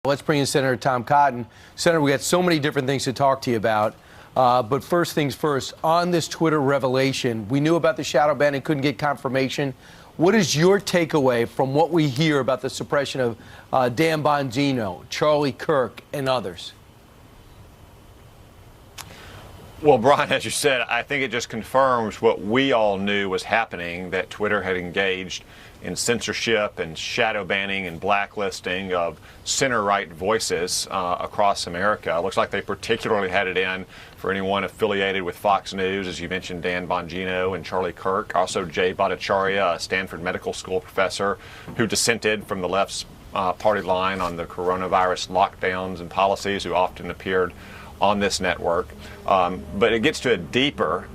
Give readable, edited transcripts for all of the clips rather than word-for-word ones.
Let's bring in Senator Tom Cotton. Senator, we got so many different things to talk to you about. But first things first, on this Twitter revelation, we knew about the shadow ban and couldn't get confirmation. What is your takeaway from what we hear about the suppression of Dan Bongino, Charlie Kirk, and others? Well, Brian, as you said, I think it just confirms what we all knew was happening, that Twitter had engaged in censorship and shadow banning and blacklisting of center-right voices across America. It looks like they particularly had it in for anyone affiliated with Fox News, as you mentioned, Dan Bongino and Charlie Kirk, also Jay Bhattacharya, a Stanford Medical School professor who dissented from the left's party line on the coronavirus lockdowns and policies, who often appeared on this network. But it gets to a deeper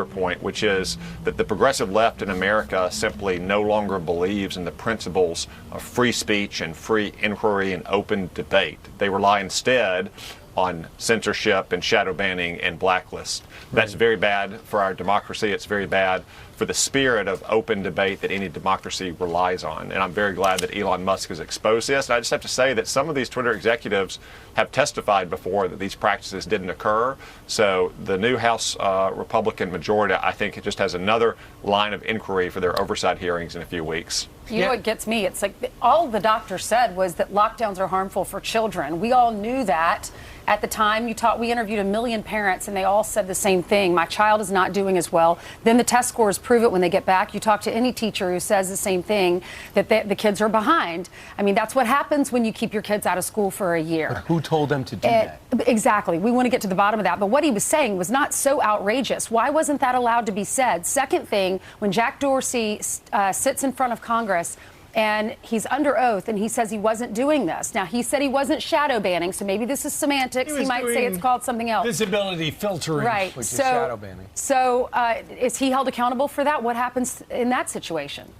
point, which is that the progressive left in America simply no longer believes in the principles of free speech and free inquiry and open debate. They rely instead on censorship and shadow banning and blacklists. That's very bad for our democracy. It's very bad for the spirit of open debate that any democracy relies on. And I'm very glad that Elon Musk has exposed this. And I just have to say that some of these Twitter executives have testified before that these practices didn't occur. So the new House Republican majority, I think, it just has another line of inquiry for their oversight hearings in a few weeks. You know what gets me? It's like all the doctor said was that lockdowns are harmful for children. We all knew that. At the time, we interviewed 1 million parents, and they all said the same thing. My child is not doing as well. Then the test scores prove it when they get back. You talk to any teacher who says the same thing, that the kids are behind. I mean, that's what happens when you keep your kids out of school for a year. But who told them to do that? Exactly. We want to get to the bottom of that. But what he was saying was not so outrageous. Why wasn't that allowed to be said? Second thing, when Jack Dorsey sits in front of Congress, and he's under oath, and he says he wasn't doing this. Now, he said he wasn't shadow banning, so maybe this is semantics. He might say it's called something else. Visibility filtering. Right. Which is shadow banning. So is he held accountable for that? What happens in that situation?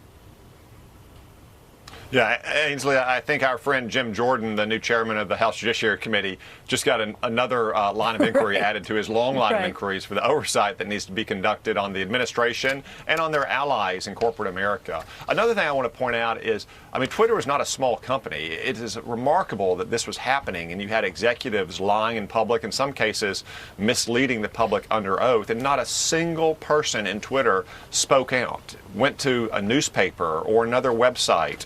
Yeah, Ainsley, I think our friend Jim Jordan, the new chairman of the House Judiciary Committee, just got another line of inquiry added to his long line of inquiries for the oversight that needs to be conducted on the administration and on their allies in corporate America. Another thing I want to point out is, I mean, Twitter is not a small company. It is remarkable that this was happening, and you had executives lying in public, in some cases misleading the public under oath, and not a single person in Twitter spoke out, went to a newspaper or another website,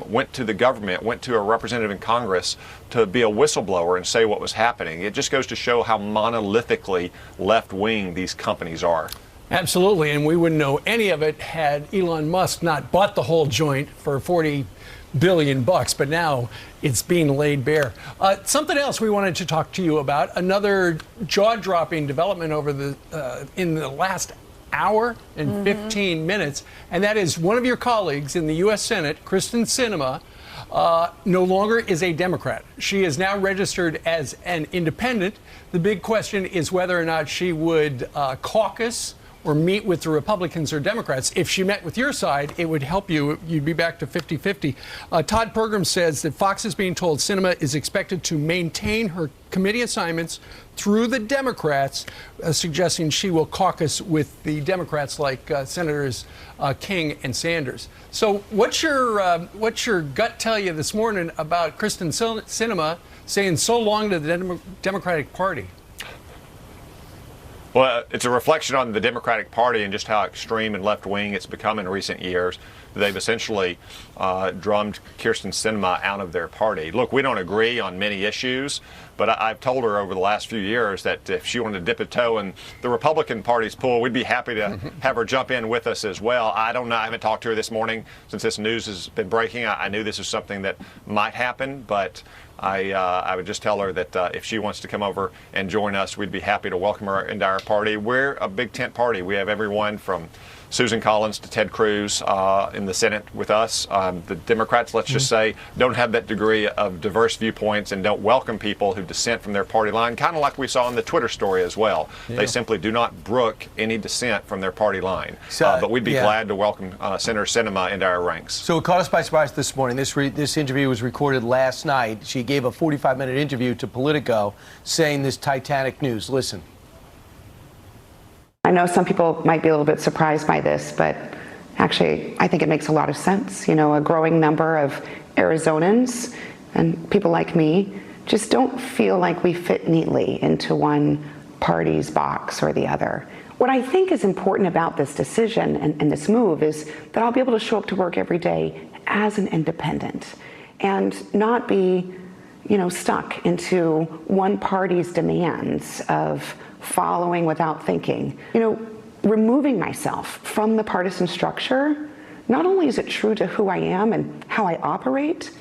went to the government, went to a representative in Congress to be a whistleblower and say what was happening. It just goes to show how monolithically left-wing these companies are. Absolutely, and we wouldn't know any of it had Elon Musk not bought the whole joint for $40 billion, but now it's being laid bare. Something else we wanted to talk to you about, another jaw-dropping development over in the last hour and 15 minutes, and that is one of your colleagues in the U.S. Senate, Kyrsten Sinema, no longer is a Democrat. She is now registered as an independent. The big question is whether or not she would caucus or meet with the Republicans or Democrats. If she met with your side, it would help you. You'd be back to 50-50. Todd Pergam says that Fox is being told Sinema is expected to maintain her committee assignments through the Democrats, suggesting she will caucus with the Democrats like Senators King and Sanders. So what's your gut tell you this morning about Kyrsten Sinema saying so long to the Democratic Party? Well, it's a reflection on the Democratic Party and just how extreme and left-wing it's become in recent years. They've essentially drummed Kyrsten Sinema out of their party. Look, we don't agree on many issues, but I've told her over the last few years that if she wanted to dip a toe in the Republican Party's pool, we'd be happy to have her jump in with us as well. I don't know. I haven't talked to her this morning since this news has been breaking. I knew this was something that might happen, but I would just tell her that if she wants to come over and join us, we'd be happy to welcome her into our party. We're a big tent party. We have everyone from Susan Collins to Ted Cruz in the Senate with us. The Democrats, let's just say, don't have that degree of diverse viewpoints and don't welcome people who dissent from their party line, kind of like we saw in the Twitter story as well. Yeah. They simply do not brook any dissent from their party line. But we'd be glad to welcome Senator Sinema into our ranks. So it caught us by surprise this morning. This interview was recorded last night. She gave a 45-minute interview to Politico saying this Titanic news. Listen. I know some people might be a little bit surprised by this, but actually I think it makes a lot of sense. You know, a growing number of Arizonans and people like me just don't feel like we fit neatly into one party's box or the other. What I think is important about this decision and this move is that I'll be able to show up to work every day as an independent and not be, stuck into one party's demands of following without thinking. Removing myself from the partisan structure, not only is it true to who I am and how I operate,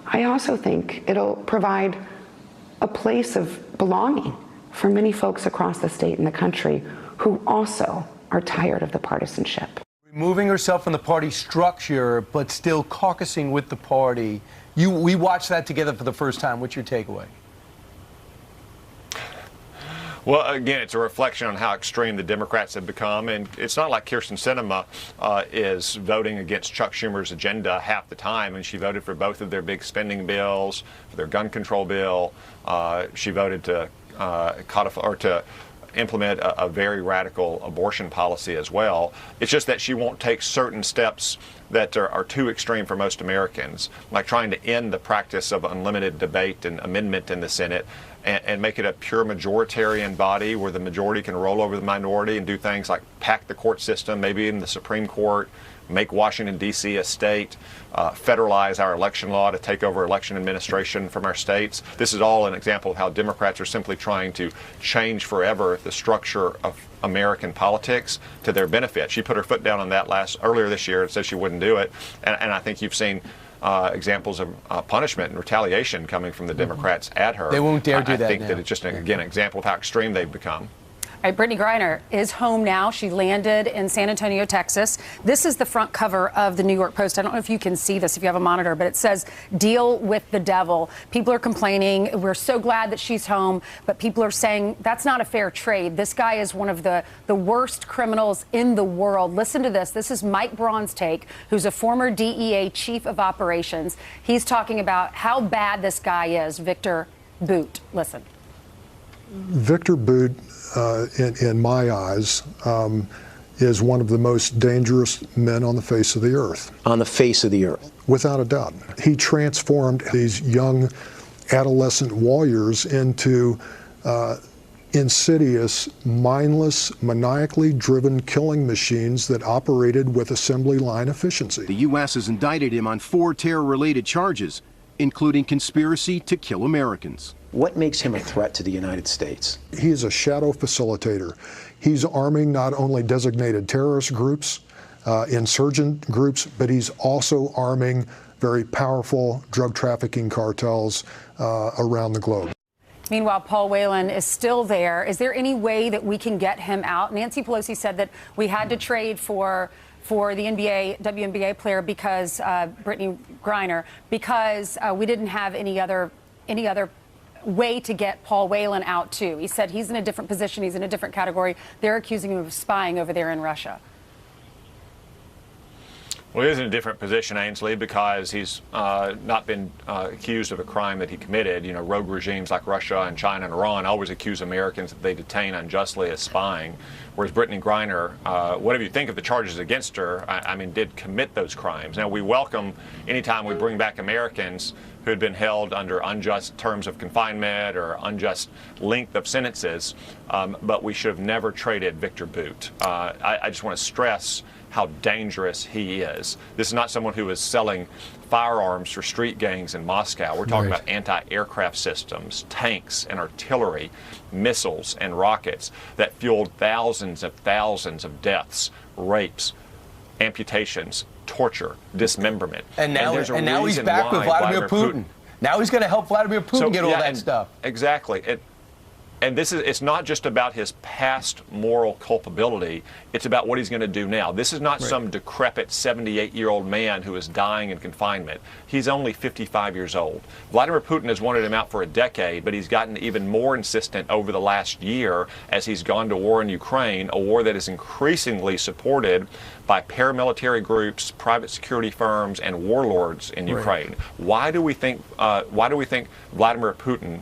I also think it'll provide a place of belonging for many folks across the state and the country who also are tired of the partisanship. Removing herself from the party structure, but still caucusing with the party. We watched that together for the first time. What's your takeaway? Well, again, it's a reflection on how extreme the Democrats have become, and it's not like Kyrsten Sinema is voting against Chuck Schumer's agenda half the time, and she voted for both of their big spending bills, for their gun control bill. She voted to codify or to implement a very radical abortion policy as well. It's just that she won't take certain steps that are too extreme for most Americans, like trying to end the practice of unlimited debate and amendment in the Senate and make it a pure majoritarian body where the majority can roll over the minority and do things like pack the court system, maybe in the Supreme Court, make Washington, D.C. a state, federalize our election law to take over election administration from our states. This is all an example of how Democrats are simply trying to change forever the structure of American politics to their benefit. She put her foot down on that earlier this year and said she wouldn't do it. And I think you've seen examples of punishment and retaliation coming from the Democrats at her. They won't dare do that I think now. that it's just, again, an example of how extreme they've become. All right, Brittany Griner is home now. She landed in San Antonio, Texas. This is the front cover of the New York Post. I don't know if you can see this if you have a monitor, but it says, "Deal with the devil." People are complaining. We're so glad that she's home, but people are saying that's not a fair trade. This guy is one of the worst criminals in the world. Listen to this. This is Mike Braun's take, who's a former DEA chief of operations. He's talking about how bad this guy is, Victor Bout. Listen. Victor Bout, in my eyes, is one of the most dangerous men on the face of the earth. On the face of the earth. Without a doubt. He transformed these young adolescent warriors into insidious, mindless, maniacally driven killing machines that operated with assembly line efficiency. The U.S. has indicted him on 4 terror-related charges, including conspiracy to kill Americans. What makes him a threat to the United States? He is a shadow facilitator. He's arming not only designated terrorist groups, insurgent groups, but he's also arming very powerful drug trafficking cartels around the globe. Meanwhile, Paul Whelan is still there. Is there any way that we can get him out? Nancy Pelosi said that we had to trade for the WNBA player because Brittany Griner, because we didn't have any other way to get Paul Whelan out too. He said he's in a different position, he's in a different category. They're accusing him of spying over there in Russia. Well, he is in a different position, Ainsley, because he's not been accused of a crime that he committed. You know, rogue regimes like Russia and China and Iran always accuse Americans that they detain unjustly as spying, whereas Brittany Griner, whatever you think of the charges against her, I mean, did commit those crimes. Now, we welcome anytime we bring back Americans who had been held under unjust terms of confinement or unjust length of sentences, but we should have never traded Victor Bout. I just want to stress how dangerous he is. This is not someone who is selling firearms for street gangs in Moscow. We're talking about anti-aircraft systems, tanks and artillery, missiles and rockets that fueled thousands of deaths, rapes, amputations, torture, dismemberment. And now he's back with Vladimir Putin. Now he's going to help Vladimir Putin get all that stuff. Exactly. And it's not just about his past moral culpability. It's about what he's going to do now. This is not some decrepit 78-year-old man who is dying in confinement. He's only 55 years old. Vladimir Putin has wanted him out for a decade, but he's gotten even more insistent over the last year as he's gone to war in Ukraine, a war that is increasingly supported by paramilitary groups, private security firms, and warlords in Ukraine. Why do we think Vladimir Putin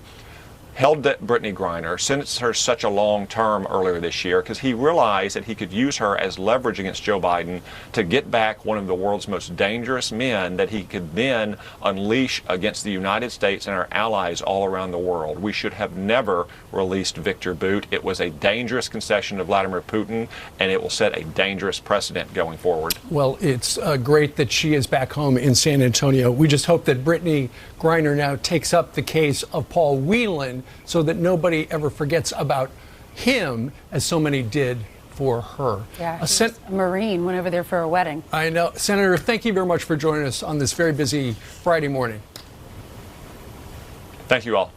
held Brittany Griner, sentenced her such a long term earlier this year because he realized that he could use her as leverage against Joe Biden to get back one of the world's most dangerous men that he could then unleash against the United States and our allies all around the world. We should have never released Victor Bout. It was a dangerous concession to Vladimir Putin, and it will set a dangerous precedent going forward. Well, it's great that she is back home in San Antonio. We just hope that Brittany Griner now takes up the case of Paul Whelan so that nobody ever forgets about him, as so many did for her. Yeah, a Marine went over there for a wedding. I know. Senator, thank you very much for joining us on this very busy Friday morning. Thank you all.